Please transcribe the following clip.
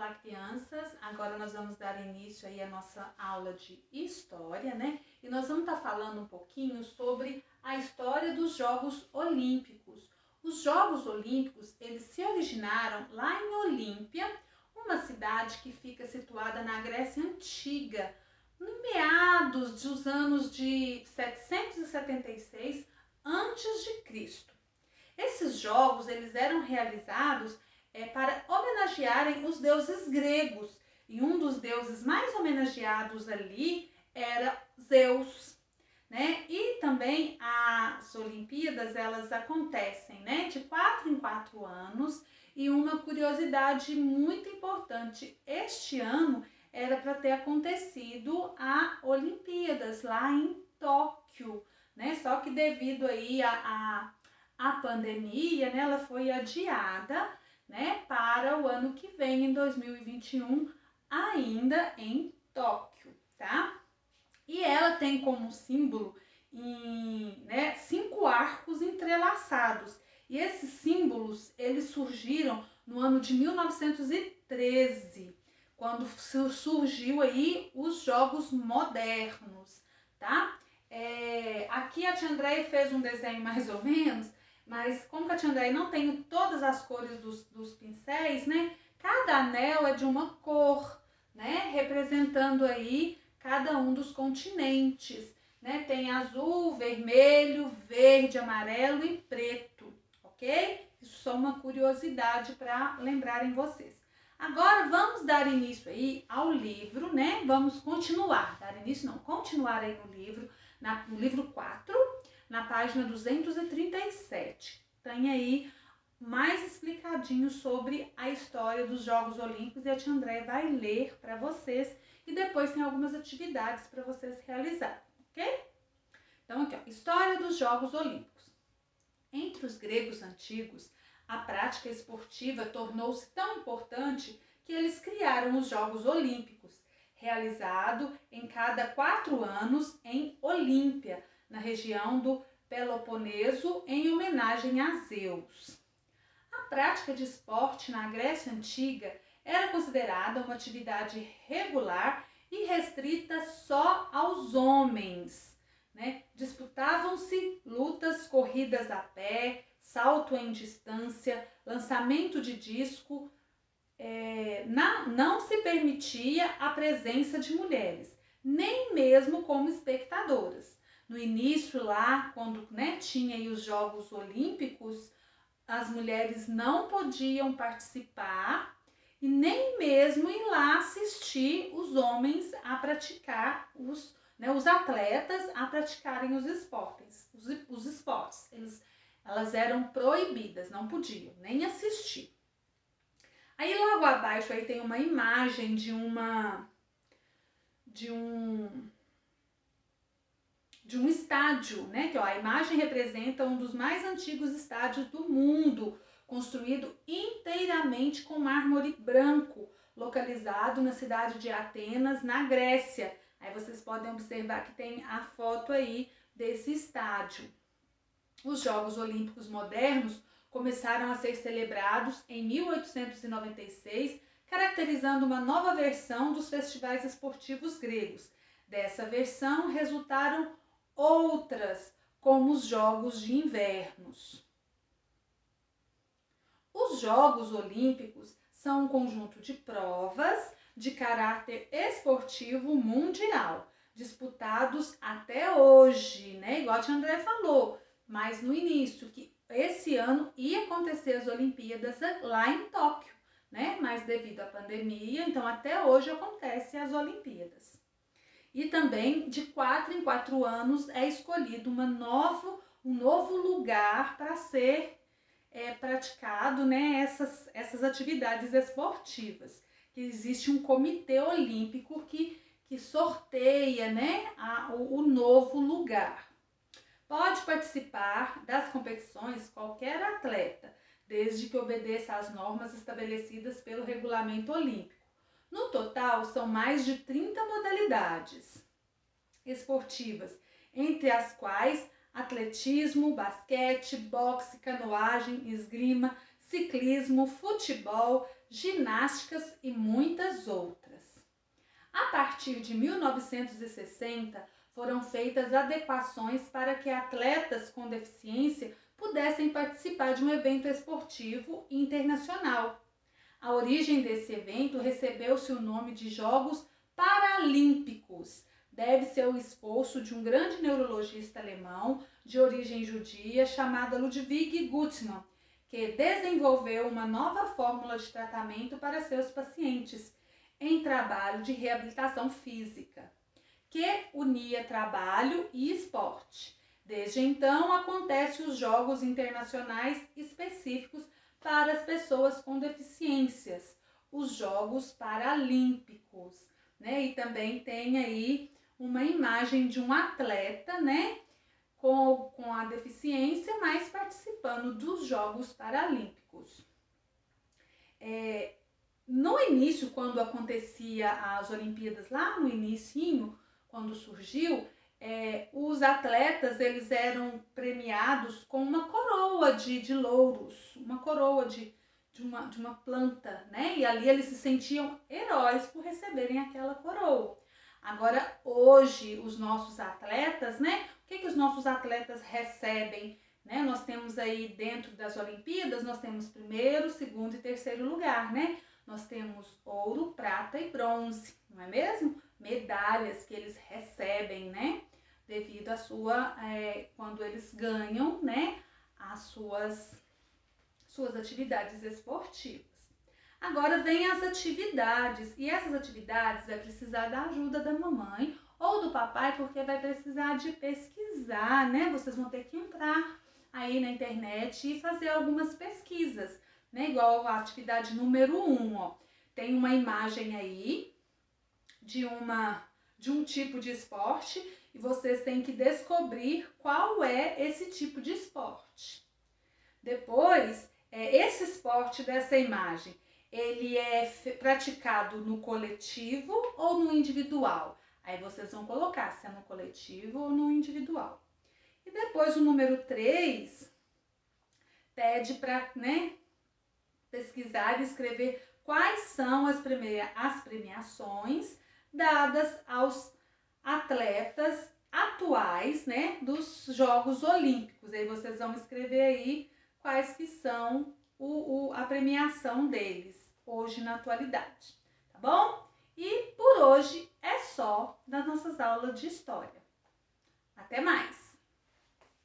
Olá, crianças! Agora nós vamos dar início aí à nossa aula de história, né? E nós vamos estar falando um pouquinho sobre a história dos Jogos Olímpicos. Os Jogos Olímpicos, eles se originaram lá em Olímpia, uma cidade que fica situada na Grécia Antiga, no meados dos anos de 776 a.C. Esses jogos, eles eram realizados para homenagearem os deuses gregos. E um dos deuses mais homenageados ali era Zeus, né? E também as Olimpíadas, elas acontecem, né, de 4 em 4 anos. E uma curiosidade muito importante, este ano era para ter acontecido a Olimpíadas lá em Tóquio, né? Só que devido aí a pandemia, né, ela foi adiada, né, para o ano que vem, em 2021, ainda em Tóquio, tá? E ela tem como símbolo né, 5 arcos entrelaçados. E esses símbolos, eles surgiram no ano de 1913, quando surgiu aí os Jogos Modernos, tá? Aqui a Tia Andréia fez um desenho mais ou menos, mas como que a Tia Andréia não tem todas as cores dos pincéis, né? Cada anel é de uma cor, né? Representando aí cada um dos continentes, né? Tem azul, vermelho, verde, amarelo e preto, ok? Isso é só uma curiosidade para lembrarem vocês. Agora vamos dar início aí ao livro, né? Vamos continuar, continuar aí no livro, no livro 4, na página 237. Tem aí mais explicadinho sobre a história dos Jogos Olímpicos e a Tia Andréia vai ler para vocês e depois tem algumas atividades para vocês realizarem, ok? Então aqui, ó, história dos Jogos Olímpicos. Entre os gregos antigos, a prática esportiva tornou-se tão importante que eles criaram os Jogos Olímpicos, realizado em cada 4 anos em Olímpia, na região do Peloponeso, em homenagem a Zeus. A prática de esporte na Grécia Antiga era considerada uma atividade regular e restrita só aos homens, né? Disputavam-se lutas, corridas a pé, salto em distância, lançamento de disco. Não se permitia a presença de mulheres, nem mesmo como espectadoras. No início lá, quando, né, tinha aí os Jogos Olímpicos, as mulheres não podiam participar e nem mesmo ir lá assistir os homens a praticar, os atletas a praticarem os esportes. Elas eram proibidas, não podiam nem assistir. Aí logo abaixo aí tem uma imagem de um estádio, né? Que ó, a imagem representa um dos mais antigos estádios do mundo, construído inteiramente com mármore branco, localizado na cidade de Atenas, na Grécia. Aí vocês podem observar que tem a foto aí desse estádio. Os Jogos Olímpicos modernos começaram a ser celebrados em 1896, caracterizando uma nova versão dos festivais esportivos gregos. Dessa versão resultaram outras, como os Jogos de Inverno. Os Jogos Olímpicos são um conjunto de provas de caráter esportivo mundial, disputados até hoje, né? Igual a Tia Andréia falou, mas no início, que esse ano ia acontecer as Olimpíadas lá em Tóquio, né? Mas devido à pandemia, então até hoje acontecem as Olimpíadas. E também de 4 em 4 anos é escolhido um novo lugar para ser praticado, né, essas atividades esportivas. Que existe um comitê olímpico que sorteia, né, o novo lugar. Pode participar das competições qualquer atleta, desde que obedeça às normas estabelecidas pelo regulamento olímpico. No total, são mais de 30 modalidades esportivas, entre as quais atletismo, basquete, boxe, canoagem, esgrima, ciclismo, futebol, ginásticas e muitas outras. A partir de 1960, foram feitas adequações para que atletas com deficiência pudessem participar de um evento esportivo internacional. A origem desse evento recebeu-se o nome de Jogos Paralímpicos. Deve-se ao esforço de um grande neurologista alemão de origem judia chamado Ludwig Guttmann, que desenvolveu uma nova fórmula de tratamento para seus pacientes em trabalho de reabilitação física, que unia trabalho e esporte. Desde então, acontecem os Jogos Internacionais específicos para as pessoas com deficiências, os Jogos Paralímpicos, né? E também tem aí uma imagem de um atleta, né, com a deficiência, mas participando dos Jogos Paralímpicos. No início, quando acontecia as Olimpíadas, lá no inicinho, quando surgiu, os atletas eles eram premiados com uma coroa de louros, uma coroa de uma planta, né? E ali eles se sentiam heróis por receberem aquela coroa. Agora, hoje, os nossos atletas, né? O que os nossos atletas recebem? Né? Nós temos aí dentro das Olimpíadas, nós temos primeiro, segundo e terceiro lugar, né? Nós temos ouro, prata e bronze, não é mesmo? Medalhas que eles recebem, né? Devido à sua, quando eles ganham, né? As suas atividades esportivas. Agora vem as atividades, e essas atividades vai precisar da ajuda da mamãe ou do papai, porque vai precisar de pesquisar, né? Vocês vão ter que entrar aí na internet e fazer algumas pesquisas, né? Igual a atividade número 1, ó. Tem uma imagem aí de um tipo de esporte e vocês têm que descobrir qual é esse tipo de esporte. Depois, esse esporte dessa imagem, ele é praticado no coletivo ou no individual? Aí vocês vão colocar se é no coletivo ou no individual. E depois o número 3 pede para, né, pesquisar e escrever quais são as premiações dadas aos atletas atuais, né, dos Jogos Olímpicos. Aí vocês vão escrever aí quais que são a premiação deles hoje na atualidade, tá bom? E por hoje é só das nossas aulas de história. Até mais!